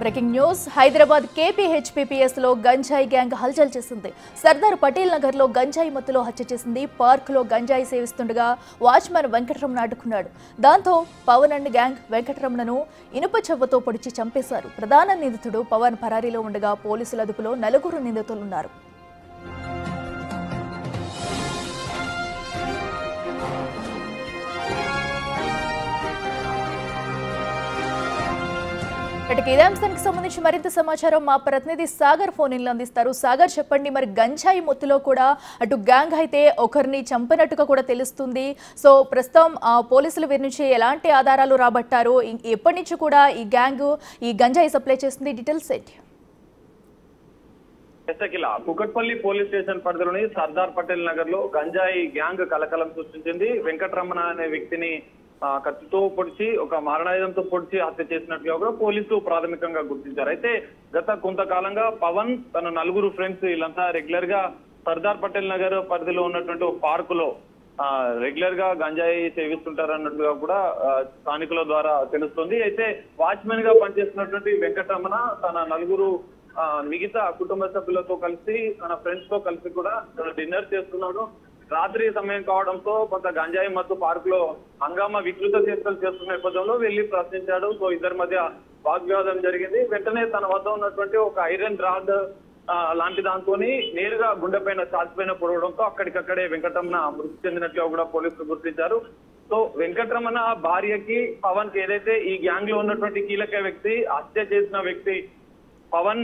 Breaking news Hyderabad కేపీహెచ్పీపీఎస్ లో గంజాయి gang హల్చల్ చేసింది. సర్దార్ పటేల్ నగర్ లో గంజాయి మత్తులో హత్య చేసింది. పార్క్ లో గంజాయి సేవిస్తుండగా వాచ్మెన్ వెంకటరమణ అడ్డుకున్నాడు. దాంతో పవన్ అండ్ గ్యాంగ్ వెంకటరమణను ఇనుప చెవ్వతో పొడిచి చంపేశారు. ప్రధాన నిందితుడు పవన్ పరారీలో ఉండగా పోలీసుల అదుపులో 4 నిందితులున్నారు. ఇదే అంశానికి సంబంధించి మరింత సమాచారం మా ప్రతినిధి సాగర్ ఫోన్ ఇన్లో అందిస్తారు. సాగర్, చెప్పండి, మరి గంజాయి మొత్తులో కూడా అటు గ్యాంగ్ అయితే ఒకరిని చంపినట్టుగా కూడా తెలుస్తుంది. సో ప్రస్తుతం పోలీసులు వీరి నుంచి ఎలాంటి ఆధారాలు రాబట్టారు, ఎప్పటి నుంచి కూడా ఈ గ్యాంగ్ ఈ గంజాయి సప్లై చేస్తుంది, డీటెయిల్స్ ఏంటి? కుకట్పల్లి పోలీస్ స్టేషన్ పరిధిలోని సర్దార్ పటేల్ నగర్ లో గంజాయి గ్యాంగ్ కలకలం సృష్టించింది. వెంకటరమణ అనే వ్యక్తిని కత్తితో పొడిచి ఒక మారణాయుధంతో పొడిచి హత్య చేసినట్టుగా కూడా పోలీసులు ప్రాథమికంగా గుర్తించారు. అయితే గత కొంతకాలంగా పవన్ తన 4 ఫ్రెండ్స్ వీళ్ళంతా రెగ్యులర్ గా సర్దార్ పటేల్ నగర్ పరిధిలో ఉన్నటువంటి ఒక పార్కు లో రెగ్యులర్ గా గంజాయి సేవిస్తుంటారు అన్నట్టుగా కూడా స్థానికుల ద్వారా తెలుస్తుంది. అయితే వాచ్మెన్ గా పనిచేస్తున్నటువంటి వెంకటరమణ తన 4 మిగతా కుటుంబ సభ్యులతో కలిసి తన ఫ్రెండ్స్ తో కలిసి కూడా డిన్నర్ చేస్తున్నాడు. రాత్రి సమయం కావడంతో కొంత గంజాయి మత్తు పార్క్ లో హంగామా వికృత చేష్టలు చేస్తున్న నేపథ్యంలో వెళ్లి ప్రశ్నించాడు. సో ఇద్దరి మధ్య వాగ్వివాదం జరిగింది. వెంటనే తన వద్ద ఉన్నటువంటి ఒక ఐరన్ రాడ్ లాంటి దాంతో నేరుగా గుండె పైన చాచిపైన పొడవడంతో అక్కడికక్కడే వెంకటరమణ మృతి చెందినట్లుగా కూడా పోలీసులు గుర్తించారు. సో వెంకటరమణ భార్యకి పవన్ కి ఏదైతే ఈ గ్యాంగ్ లో ఉన్నటువంటి కీలక వ్యక్తి హత్య చేసిన వ్యక్తి పవన్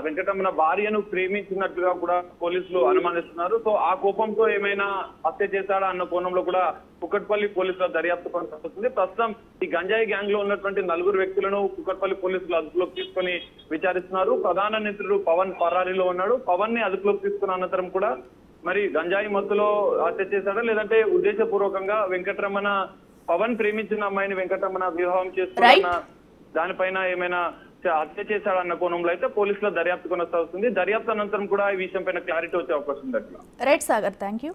వెంకటరమణ భార్యను ప్రేమించినట్లుగా కూడా పోలీసులు అనుమానిస్తున్నారు. సో ఆ కోపంతో ఏమైనా హత్య చేశాడా అన్న కోణంలో కూడా కుకట్పల్లి పోలీసుల దర్యాప్తు కొనసాగుతుంది. ప్రస్తుతం ఈ గంజాయి గ్యాంగ్ లో ఉన్నటువంటి 4 వ్యక్తులను కుకట్పల్లి పోలీసులు అదుపులోకి తీసుకొని విచారిస్తున్నారు. ప్రధాన నిందితుడు పవన్ పరారీలో ఉన్నాడు. పవన్ ని అదుపులోకి తీసుకున్న అనంతరం కూడా మరి గంజాయి మత్తులో హత్య చేశాడా లేదంటే ఉద్దేశపూర్వకంగా వెంకటరమణ పవన్ ప్రేమించిన అమ్మాయిని వెంకటరమణ వివాహం చేసుకున్న దానిపైన ఏమైనా హత్య చేశాడన్న కోణంలో అయితే పోలీసుల దర్యాప్తు కొనసాగుతుంది. దర్యాప్తు అనంతరం కూడా ఈ విషయం పైన క్లారిటీ వచ్చే అవకాశం ఉంది. Right Sagar, thank you.